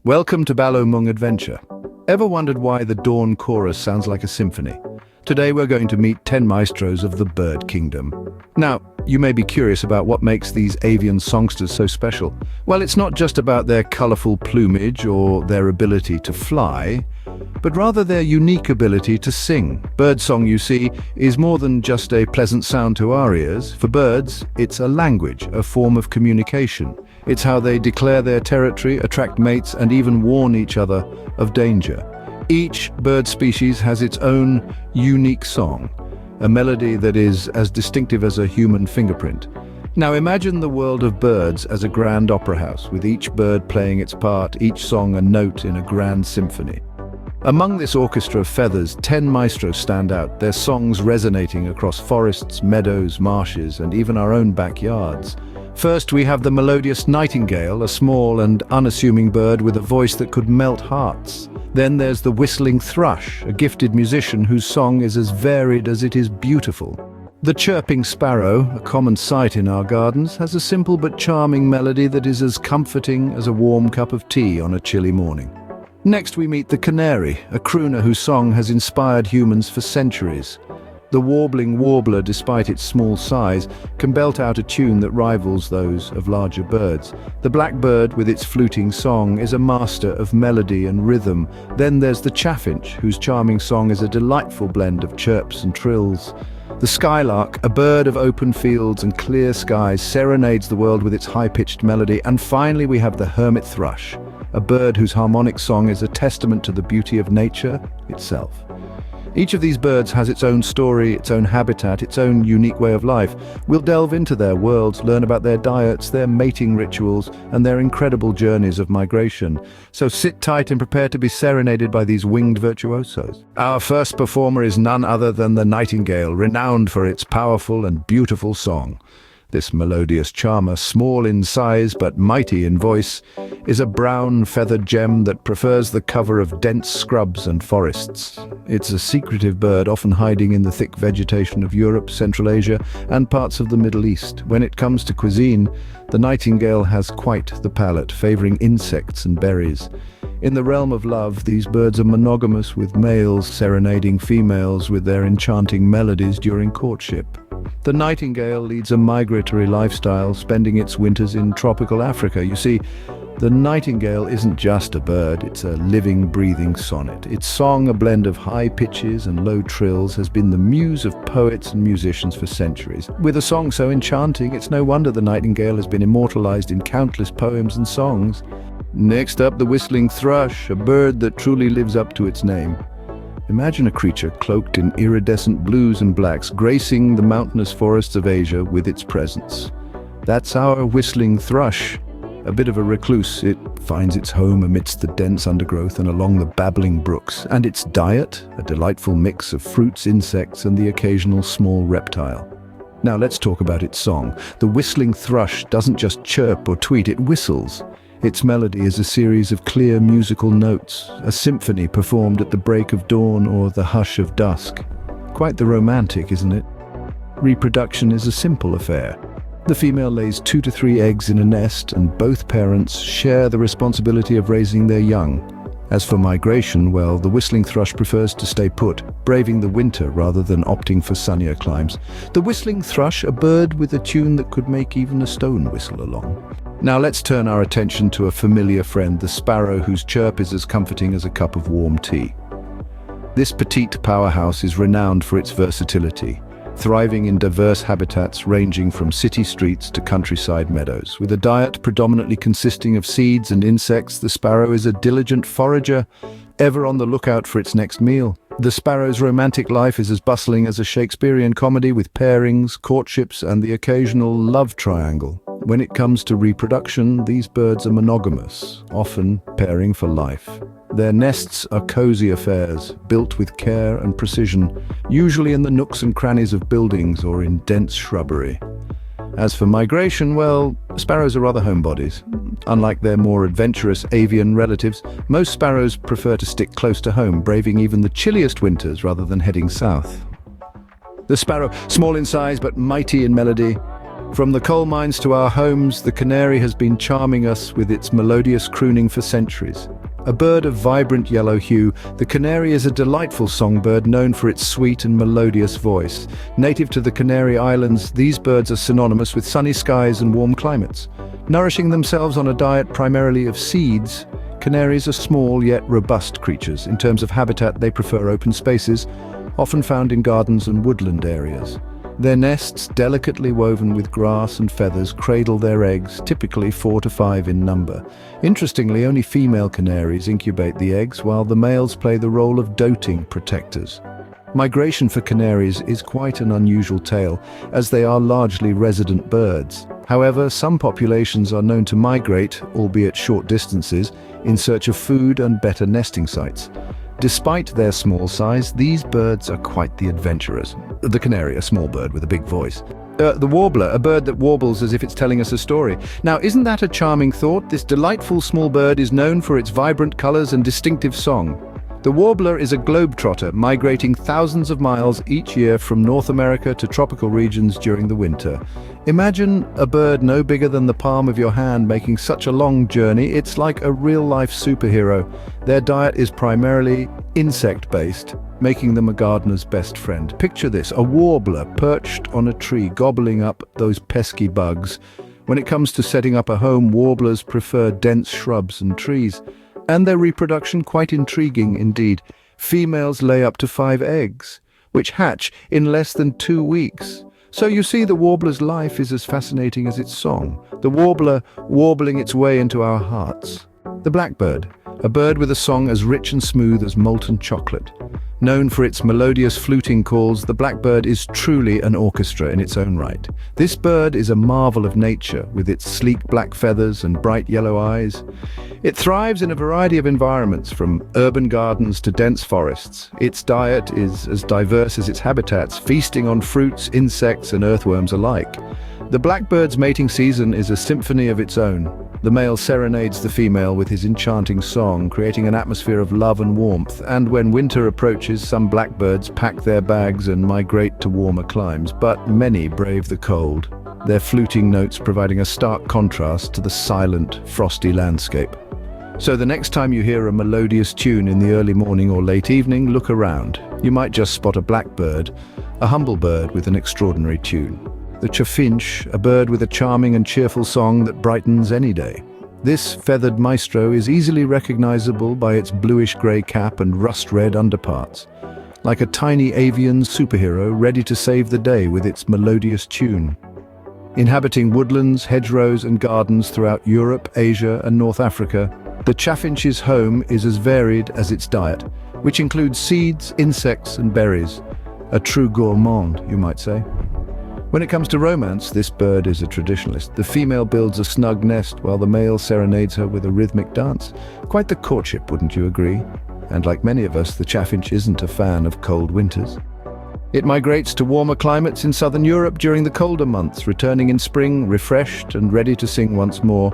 Welcome to Balomung Adventure. Ever wondered why the dawn chorus sounds like a symphony? Today we're going to meet 10 maestros of the bird kingdom. Now, you may be curious about what makes these avian songsters so special. Well, it's not just about their colorful plumage or their ability to fly, but rather their unique ability to sing. Birdsong, you see, is more than just a pleasant sound to our ears. For birds, it's a language, a form of communication. It's how they declare their territory, attract mates, and even warn each other of danger. Each bird species has its own unique song, a melody that is as distinctive as a human fingerprint. Now imagine the world of birds as a grand opera house, with each bird playing its part, each song a note in a grand symphony. Among this orchestra of feathers, 10 maestros stand out, their songs resonating across forests, meadows, marshes, and even our own backyards. First, we have the melodious nightingale, a small and unassuming bird with a voice that could melt hearts. Then there's the whistling thrush, a gifted musician whose song is as varied as it is beautiful. The chirping sparrow, a common sight in our gardens, has a simple but charming melody that is as comforting as a warm cup of tea on a chilly morning. Next we meet the canary, a crooner whose song has inspired humans for centuries. The warbling warbler, despite its small size, can belt out a tune that rivals those of larger birds. The blackbird, with its fluting song, is a master of melody and rhythm. Then there's the chaffinch, whose charming song is a delightful blend of chirps and trills. The skylark, a bird of open fields and clear skies, serenades the world with its high-pitched melody. And finally we have the hermit thrush, a bird whose harmonic song is a testament to the beauty of nature itself. Each of these birds has its own story, its own habitat, its own unique way of life. We'll delve into their worlds, learn about their diets, their mating rituals, and their incredible journeys of migration. So sit tight and prepare to be serenaded by these winged virtuosos. Our first performer is none other than the nightingale, renowned for its powerful and beautiful song. This melodious charmer, small in size but mighty in voice, is a brown feathered gem that prefers the cover of dense scrubs and forests. It's a secretive bird, often hiding in the thick vegetation of Europe, Central Asia, and parts of the Middle East. When it comes to cuisine, the nightingale has quite the palate, favoring insects and berries. In the realm of love, these birds are monogamous, with males serenading females with their enchanting melodies during courtship. The nightingale leads a migratory lifestyle, spending its winters in tropical Africa. You see, the nightingale isn't just a bird, it's a living, breathing sonnet. Its song, a blend of high pitches and low trills, has been the muse of poets and musicians for centuries. With a song so enchanting, it's no wonder the nightingale has been immortalized in countless poems and songs. Next up, the whistling thrush, a bird that truly lives up to its name. Imagine a creature cloaked in iridescent blues and blacks, gracing the mountainous forests of Asia with its presence. That's our whistling thrush. A bit of a recluse, it finds its home amidst the dense undergrowth and along the babbling brooks. And its diet, a delightful mix of fruits, insects, and the occasional small reptile. Now let's talk about its song. The whistling thrush doesn't just chirp or tweet, it whistles. Its melody is a series of clear musical notes, a symphony performed at the break of dawn or the hush of dusk. Quite the romantic, isn't it? Reproduction is a simple affair. The female lays 2 to 3 eggs in a nest, and both parents share the responsibility of raising their young. As for migration, well, the whistling thrush prefers to stay put, braving the winter rather than opting for sunnier climes. The whistling thrush, a bird with a tune that could make even a stone whistle along. Now let's turn our attention to a familiar friend, the sparrow, whose chirp is as comforting as a cup of warm tea. This petite powerhouse is renowned for its versatility, thriving in diverse habitats ranging from city streets to countryside meadows. With a diet predominantly consisting of seeds and insects, the sparrow is a diligent forager, ever on the lookout for its next meal. The sparrow's romantic life is as bustling as a Shakespearean comedy, with pairings, courtships, and the occasional love triangle. When it comes to reproduction, these birds are monogamous, often pairing for life. Their nests are cozy affairs, built with care and precision, usually in the nooks and crannies of buildings or in dense shrubbery. As for migration, well, sparrows are rather homebodies. Unlike their more adventurous avian relatives, most sparrows prefer to stick close to home, braving even the chilliest winters rather than heading south. The sparrow, small in size but mighty in melody, From the coal mines to our homes, the canary has been charming us with its melodious crooning for centuries. A bird of vibrant yellow hue, the canary is a delightful songbird known for its sweet and melodious voice. Native to the Canary Islands, these birds are synonymous with sunny skies and warm climates. Nourishing themselves on a diet primarily of seeds, canaries are small yet robust creatures. In terms of habitat, they prefer open spaces, often found in gardens and woodland areas. Their nests, delicately woven with grass and feathers, cradle their eggs, typically 4 to 5 in number. Interestingly, only female canaries incubate the eggs, while the males play the role of doting protectors. Migration for canaries is quite an unusual tale, as they are largely resident birds. However, some populations are known to migrate, albeit short distances, in search of food and better nesting sites. Despite their small size, these birds are quite the adventurers. The canary, a small bird with a big voice. The warbler, a bird that warbles as if it's telling us a story. Now, isn't that a charming thought? This delightful small bird is known for its vibrant colors and distinctive song. The warbler is a globetrotter, migrating thousands of miles each year from North America to tropical regions during the winter. Imagine a bird no bigger than the palm of your hand making such a long journey. It's like a real-life superhero. Their diet is primarily insect-based, making them a gardener's best friend. Picture this, a warbler perched on a tree, gobbling up those pesky bugs. When it comes to setting up a home, warblers prefer dense shrubs and trees. And their reproduction quite intriguing indeed. Females lay up to 5 eggs, which hatch in less than 2 weeks. So you see, the warbler's life is as fascinating as its song, the warbler warbling its way into our hearts. The blackbird, a bird with a song as rich and smooth as molten chocolate. Known for its melodious fluting calls, the blackbird is truly an orchestra in its own right. This bird is a marvel of nature, with its sleek black feathers and bright yellow eyes. It thrives in a variety of environments, from urban gardens to dense forests. Its diet is as diverse as its habitats, feasting on fruits, insects, and earthworms alike. The blackbird's mating season is a symphony of its own. The male serenades the female with his enchanting song, creating an atmosphere of love and warmth. And when winter approaches, some blackbirds pack their bags and migrate to warmer climes, but many brave the cold, their fluting notes providing a stark contrast to the silent, frosty landscape. So the next time you hear a melodious tune in the early morning or late evening, look around. You might just spot a blackbird, a humble bird with an extraordinary tune. The chaffinch, a bird with a charming and cheerful song that brightens any day. This feathered maestro is easily recognizable by its bluish-gray cap and rust-red underparts, like a tiny avian superhero ready to save the day with its melodious tune. Inhabiting woodlands, hedgerows, and gardens throughout Europe, Asia, and North Africa, the chaffinch's home is as varied as its diet, which includes seeds, insects, and berries. A true gourmand, you might say. When it comes to romance, this bird is a traditionalist. The female builds a snug nest while the male serenades her with a rhythmic dance. Quite the courtship, wouldn't you agree? And like many of us, the chaffinch isn't a fan of cold winters. It migrates to warmer climates in southern Europe during the colder months, returning in spring, refreshed and ready to sing once more.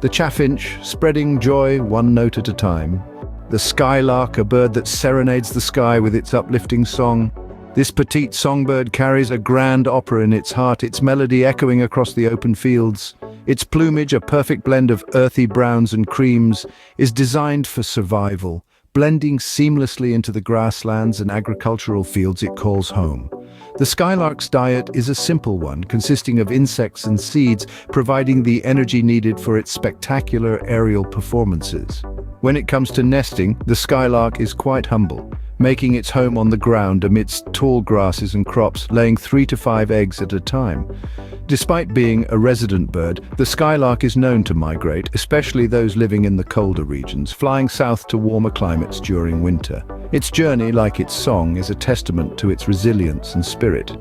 The chaffinch, spreading joy one note at a time. The skylark, a bird that serenades the sky with its uplifting song. This petite songbird carries a grand opera in its heart, its melody echoing across the open fields. Its plumage, a perfect blend of earthy browns and creams, is designed for survival, blending seamlessly into the grasslands and agricultural fields it calls home. The skylark's diet is a simple one, consisting of insects and seeds, providing the energy needed for its spectacular aerial performances. When it comes to nesting, the skylark is quite humble, making its home on the ground amidst tall grasses and crops, laying 3 to 5 eggs at a time. Despite being a resident bird, the skylark is known to migrate, especially those living in the colder regions, flying south to warmer climates during winter. Its journey, like its song, is a testament to its resilience and spirit.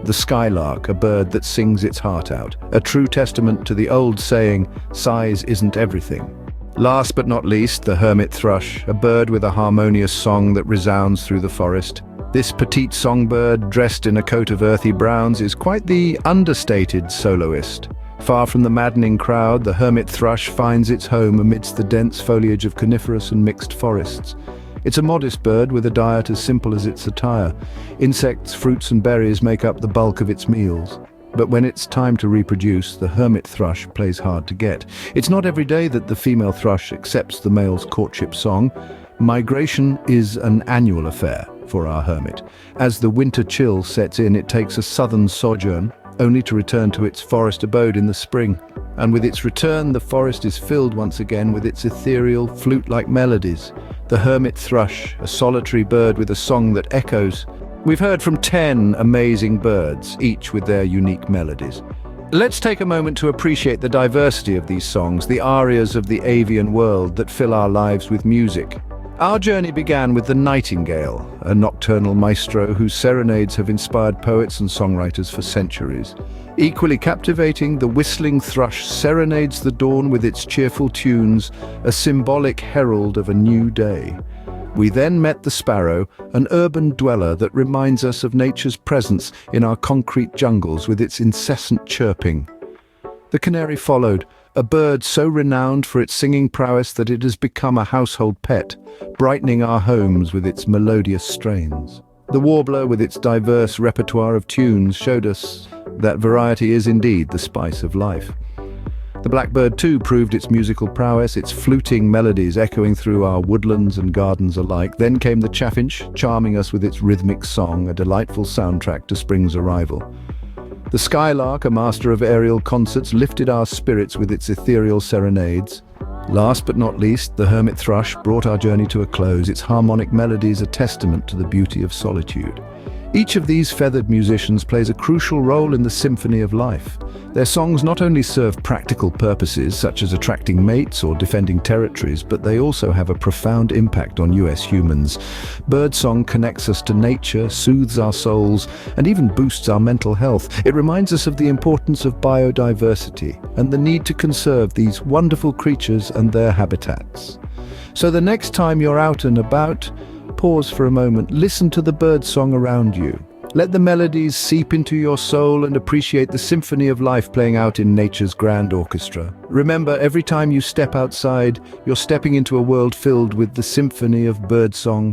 The skylark, a bird that sings its heart out, a true testament to the old saying, "Size isn't everything." Last but not least, the hermit thrush, a bird with a harmonious song that resounds through the forest. This petite songbird, dressed in a coat of earthy browns, is quite the understated soloist. Far from the maddening crowd, the hermit thrush finds its home amidst the dense foliage of coniferous and mixed forests. It's a modest bird with a diet as simple as its attire. Insects, fruits and berries make up the bulk of its meals. But when it's time to reproduce, the hermit thrush plays hard to get. It's not every day that the female thrush accepts the male's courtship song. Migration is an annual affair for our hermit. As the winter chill sets in, it takes a southern sojourn, only to return to its forest abode in the spring. And with its return, the forest is filled once again with its ethereal, flute-like melodies. The hermit thrush, a solitary bird with a song that echoes. We've heard from 10 amazing birds, each with their unique melodies. Let's take a moment to appreciate the diversity of these songs, the arias of the avian world that fill our lives with music. Our journey began with the Nightingale, a nocturnal maestro whose serenades have inspired poets and songwriters for centuries. Equally captivating, the whistling thrush serenades the dawn with its cheerful tunes, a symbolic herald of a new day. We then met the Sparrow, an urban dweller that reminds us of nature's presence in our concrete jungles with its incessant chirping. The Canary followed, a bird so renowned for its singing prowess that it has become a household pet, brightening our homes with its melodious strains. The Warbler, with its diverse repertoire of tunes, showed us that variety is indeed the spice of life. The Blackbird too proved its musical prowess, its fluting melodies echoing through our woodlands and gardens alike. Then came the Chaffinch, charming us with its rhythmic song, a delightful soundtrack to spring's arrival. The Skylark, a master of aerial concerts, lifted our spirits with its ethereal serenades. Last but not least, the hermit thrush brought our journey to a close, its harmonic melodies a testament to the beauty of solitude. Each of these feathered musicians plays a crucial role in the symphony of life. Their songs not only serve practical purposes, such as attracting mates or defending territories, but they also have a profound impact on US humans. Birdsong connects us to nature, soothes our souls, and even boosts our mental health. It reminds us of the importance of biodiversity and the need to conserve these wonderful creatures and their habitats. So the next time you're out and about, pause for a moment, listen to the birdsong around you. Let the melodies seep into your soul and appreciate the symphony of life playing out in nature's grand orchestra. Remember, every time you step outside, you're stepping into a world filled with the symphony of birdsong.